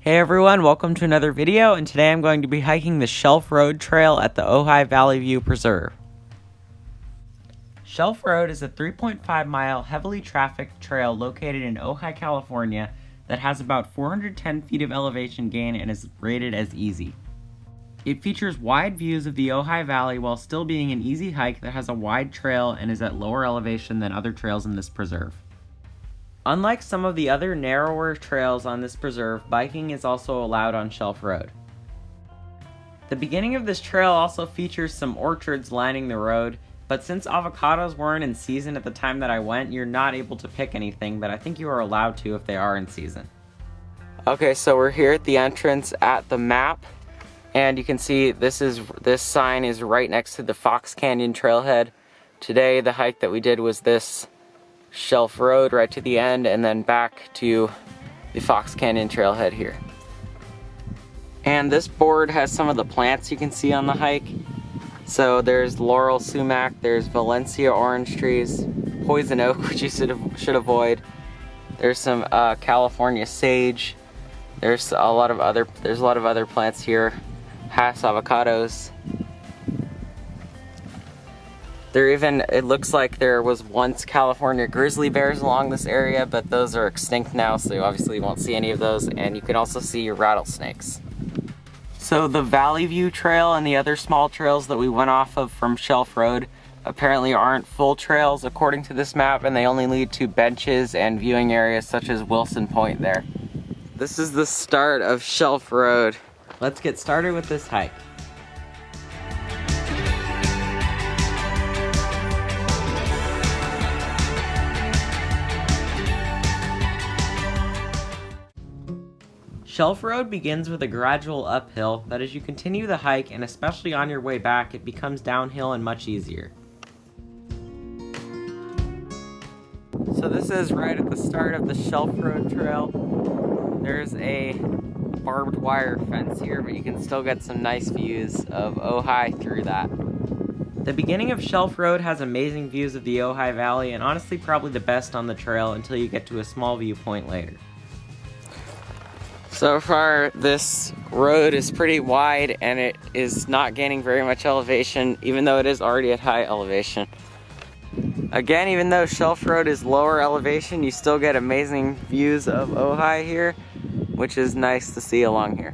Hey everyone, welcome to another video, and today I'm going to be hiking the Shelf Road Trail at the Ojai Valley View Preserve. Shelf Road is a 3.5 mile heavily trafficked trail located in Ojai, California that has about 410 feet of elevation gain and is rated as easy. It features wide views of the Ojai Valley while still being an easy hike that has a wide trail and is at lower elevation than other trails in this preserve. Unlike some of the other narrower trails on this preserve, biking is also allowed on Shelf Road. The beginning of this trail also features some orchards lining the road, but since avocados weren't in season at the time that I went, you're not able to pick anything, but I think you are allowed to if they are in season. Okay, so we're here at the entrance at the map, and you can see this sign is right next to the Fox Canyon trailhead. Today the hike that we did was this Shelf Road right to the end and then back to the Fox Canyon trailhead here. And this board has some of the plants you can see on the hike. So there's Laurel, Sumac, there's Valencia orange trees, poison oak, which you should avoid. There's some California sage. There's a lot of other plants here. Hass avocados. It looks like there was once California grizzly bears along this area, but those are extinct now, so you obviously won't see any of those, and you can also see your rattlesnakes. So the Valley View Trail and the other small trails that we went off of from Shelf Road apparently aren't full trails according to this map, and they only lead to benches and viewing areas such as Wilson Point there. This is the start of Shelf Road. Let's get started with this hike. Shelf Road begins with a gradual uphill, but as you continue the hike, and especially on your way back, it becomes downhill and much easier. So this is right at the start of the Shelf Road Trail. There's a barbed wire fence here, but you can still get some nice views of Ojai through that. The beginning of Shelf Road has amazing views of the Ojai Valley, and honestly probably the best on the trail until you get to a small viewpoint later. So far, this road is pretty wide and it is not gaining very much elevation, even though it is already at high elevation. Again, even though Shelf Road is lower elevation, you still get amazing views of Ojai here, which is nice to see along here.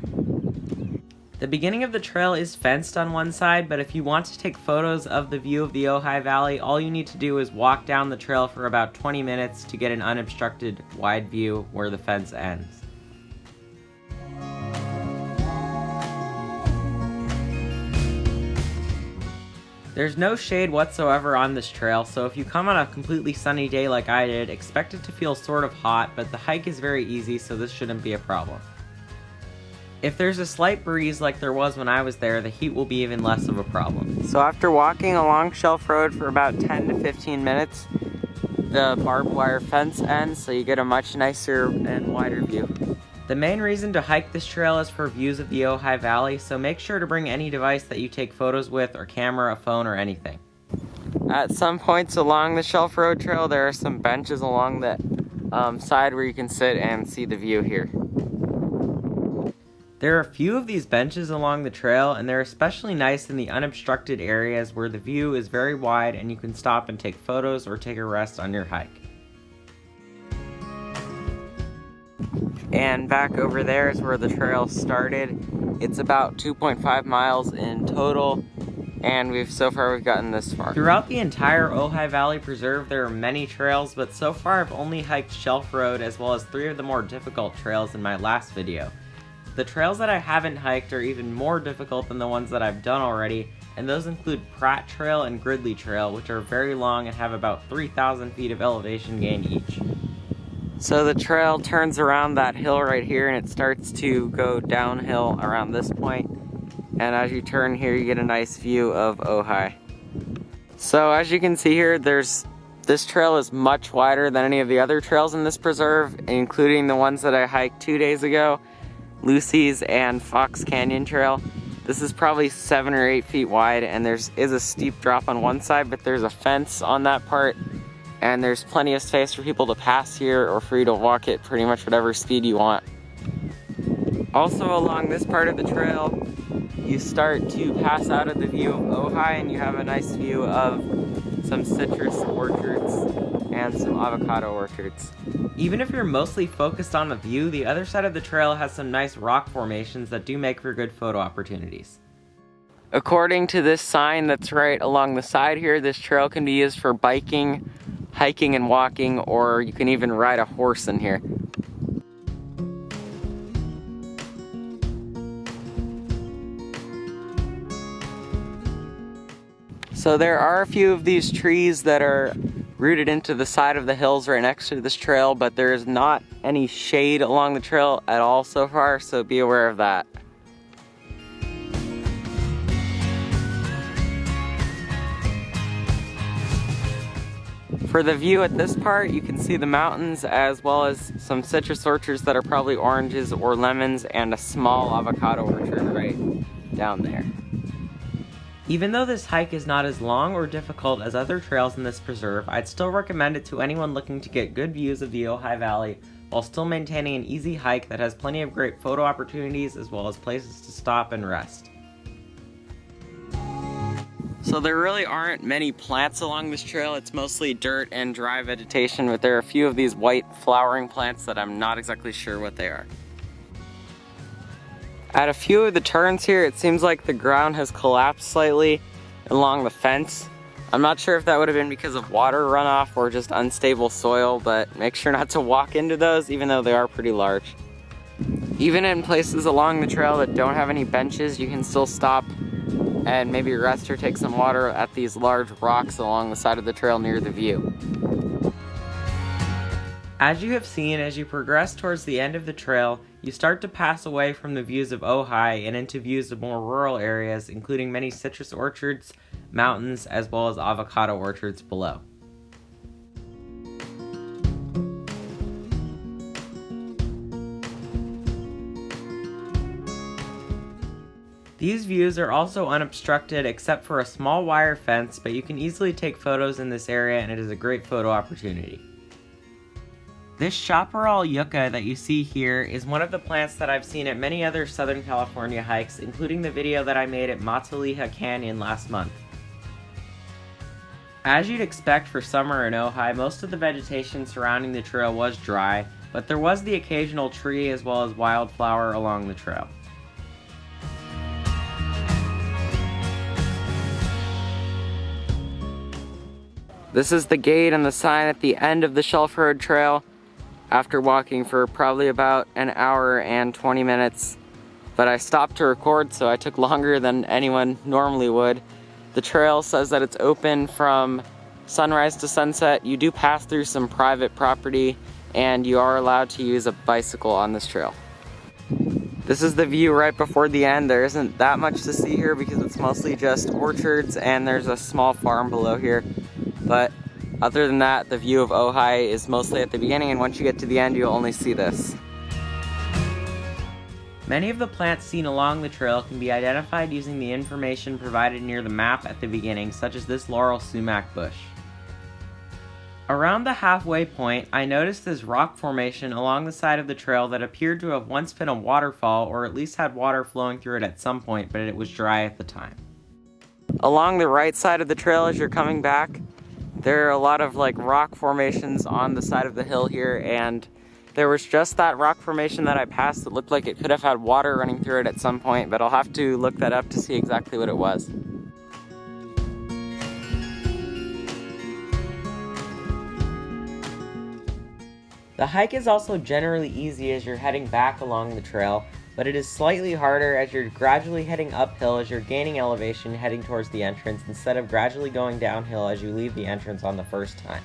The beginning of the trail is fenced on one side, but if you want to take photos of the view of the Ojai Valley, all you need to do is walk down the trail for about 20 minutes to get an unobstructed wide view where the fence ends. There's no shade whatsoever on this trail, so if you come on a completely sunny day like I did, expect it to feel sort of hot, but the hike is very easy, so this shouldn't be a problem. If there's a slight breeze like there was when I was there, the heat will be even less of a problem. So after walking along Shelf Road for about 10 to 15 minutes, the barbed wire fence ends, so you get a much nicer and wider view. The main reason to hike this trail is for views of the Ojai Valley, so make sure to bring any device that you take photos with, or camera, a phone, or anything. At some points along the Shelf Road Trail, there are some benches along the side where you can sit and see the view here. There are a few of these benches along the trail, and they're especially nice in the unobstructed areas where the view is very wide and you can stop and take photos or take a rest on your hike. And back over there is where the trail started. It's about 2.5 miles in total, and so far we've gotten this far. Throughout the entire Ojai Valley Preserve, there are many trails, but so far I've only hiked Shelf Road as well as 3 of the more difficult trails in my last video. The trails that I haven't hiked are even more difficult than the ones that I've done already, and those include Pratt Trail and Gridley Trail, which are very long and have about 3,000 feet of elevation gain each. So the trail turns around that hill right here and it starts to go downhill around this point. And as you turn here, you get a nice view of Ojai. So as you can see here, this trail is much wider than any of the other trails in this preserve, including the ones that I hiked 2 days ago, Lucy's and Fox Canyon Trail. This is probably 7 or 8 feet wide, and there is a steep drop on one side, but there's a fence on that part. And there's plenty of space for people to pass here or for you to walk at pretty much whatever speed you want. Also along this part of the trail, you start to pass out of the view of Ojai and you have a nice view of some citrus orchards and some avocado orchards. Even if you're mostly focused on the view, the other side of the trail has some nice rock formations that do make for good photo opportunities. According to this sign that's right along the side here, this trail can be used for biking, hiking and walking, or you can even ride a horse in here. So there are a few of these trees that are rooted into the side of the hills right next to this trail, but there is not any shade along the trail at all so far, so be aware of that. For the view at this part, you can see the mountains as well as some citrus orchards that are probably oranges or lemons and a small avocado orchard right down there. Even though this hike is not as long or difficult as other trails in this preserve, I'd still recommend it to anyone looking to get good views of the Ojai Valley while still maintaining an easy hike that has plenty of great photo opportunities as well as places to stop and rest. So there really aren't many plants along this trail. It's mostly dirt and dry vegetation, but there are a few of these white flowering plants that I'm not exactly sure what they are. At a few of the turns here, it seems like the ground has collapsed slightly along the fence. I'm not sure if that would have been because of water runoff or just unstable soil, but make sure not to walk into those even though they are pretty large. Even in places along the trail that don't have any benches, you can still stop and maybe rest or take some water at these large rocks along the side of the trail near the view. As you have seen, as you progress towards the end of the trail, you start to pass away from the views of Ojai and into views of more rural areas, including many citrus orchards, mountains, as well as avocado orchards below. These views are also unobstructed except for a small wire fence, but you can easily take photos in this area and it is a great photo opportunity. This Chaparral Yucca that you see here is one of the plants that I've seen at many other Southern California hikes, including the video that I made at Mataliha Canyon last month. As you'd expect for summer in Ojai, most of the vegetation surrounding the trail was dry, but there was the occasional tree as well as wildflower along the trail. This is the gate and the sign at the end of the Shelf Road Trail. After walking for probably about an hour and 20 minutes, but I stopped to record, so I took longer than anyone normally would. The trail says that it's open from sunrise to sunset. You do pass through some private property, and you are allowed to use a bicycle on this trail. This is the view right before the end. There isn't that much to see here because it's mostly just orchards, and there's a small farm below here. But other than that, the view of Ojai is mostly at the beginning, and once you get to the end, you'll only see this. Many of the plants seen along the trail can be identified using the information provided near the map at the beginning, such as this Laurel Sumac bush. Around the halfway point, I noticed this rock formation along the side of the trail that appeared to have once been a waterfall, or at least had water flowing through it at some point, but it was dry at the time. Along the right side of the trail as you're coming back, there are a lot of rock formations on the side of the hill here, and there was just that rock formation that I passed that looked like it could have had water running through it at some point, but I'll have to look that up to see exactly what it was. The hike is also generally easy as you're heading back along the trail, but it is slightly harder as you're gradually heading uphill as you're gaining elevation heading towards the entrance instead of gradually going downhill as you leave the entrance on the first time.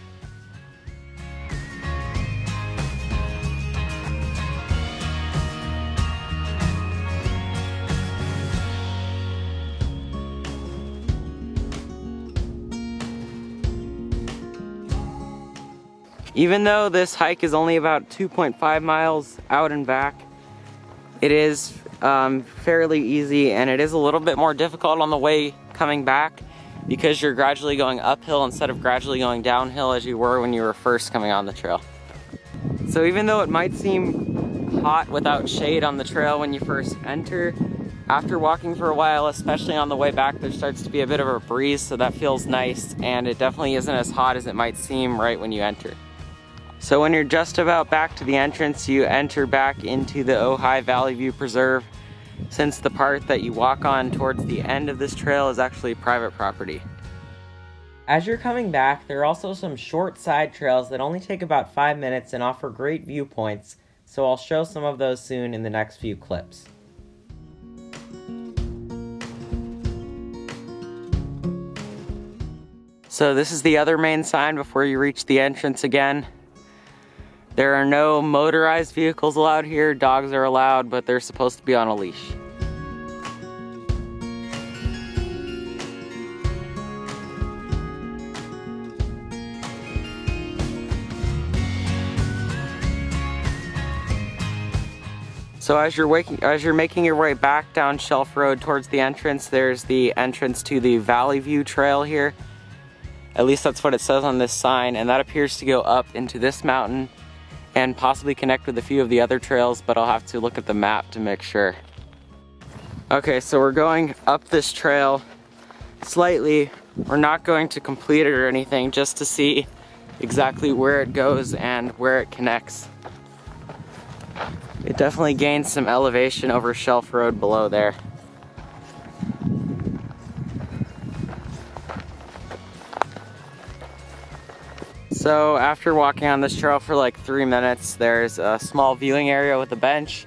Even though this hike is only about 2.5 miles out and back, it is fairly easy, and it is a little bit more difficult on the way coming back because you're gradually going uphill instead of gradually going downhill as you were when you were first coming on the trail. So even though it might seem hot without shade on the trail when you first enter. After walking for a while, especially on the way back, there starts to be a bit of a breeze, so that feels nice, and it definitely isn't as hot as it might seem right when you enter. So when you're just about back to the entrance, you enter back into the Ojai Valley View Preserve, since the part that you walk on towards the end of this trail is actually private property. As you're coming back, there are also some short side trails that only take about 5 minutes and offer great viewpoints, so I'll show some of those soon in the next few clips. So this is the other main sign before you reach the entrance again. There are no motorized vehicles allowed here. Dogs are allowed, but they're supposed to be on a leash. So as you're making your way back down Shelf Road towards the entrance, there's the entrance to the Valley View Trail here. At least that's what it says on this sign, and that appears to go up into this mountain and possibly connect with a few of the other trails, but I'll have to look at the map to make sure. Okay, so we're going up this trail slightly. We're not going to complete it or anything, just to see exactly where it goes and where it connects. It definitely gains some elevation over Shelf Road below there. So after walking on this trail for like 3 minutes, there's a small viewing area with a bench,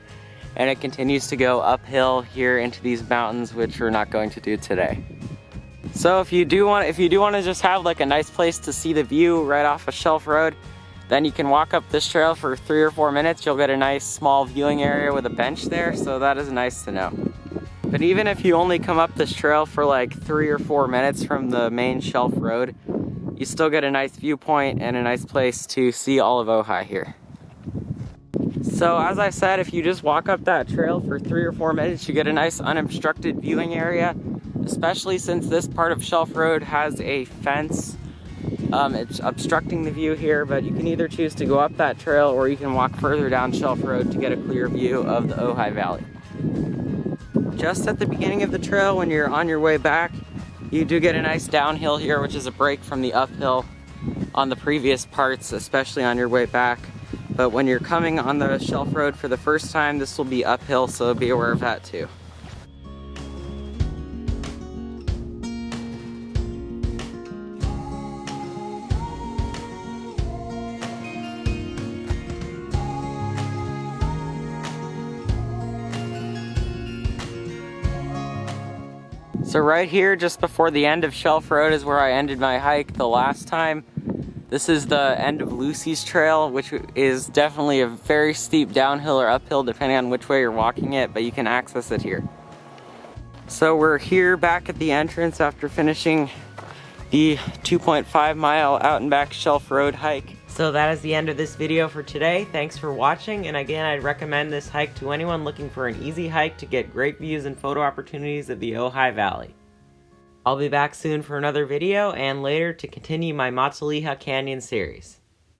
and it continues to go uphill here into these mountains, which we're not going to do today. So if you do want to just have like a nice place to see the view right off of Shelf Road, then you can walk up this trail for 3 or 4 minutes. You'll get a nice small viewing area with a bench there, so that is nice to know. But even if you only come up this trail for like 3 or 4 minutes from the main Shelf Road, you still get a nice viewpoint and a nice place to see all of Ojai here. So as I said, if you just walk up that trail for 3 or 4 minutes, you get a nice unobstructed viewing area, especially since this part of Shelf Road has a fence. It's obstructing the view here, but you can either choose to go up that trail or you can walk further down Shelf Road to get a clear view of the Ojai Valley. Just at the beginning of the trail, when you're on your way back, you do get a nice downhill here, which is a break from the uphill on the previous parts, especially on your way back. But when you're coming on the Shelf Road for the first time, this will be uphill, so be aware of that too. So right here, just before the end of Shelf Road, is where I ended my hike the last time. This is the end of Lucy's Trail, which is definitely a very steep downhill or uphill depending on which way you're walking it, but you can access it here. So we're here back at the entrance after finishing the 2.5 mile out and back Shelf Road hike. So that is the end of this video for today. Thanks for watching, and again, I'd recommend this hike to anyone looking for an easy hike to get great views and photo opportunities of the Ojai Valley. I'll be back soon for another video, and later to continue my Motzaliha Canyon series.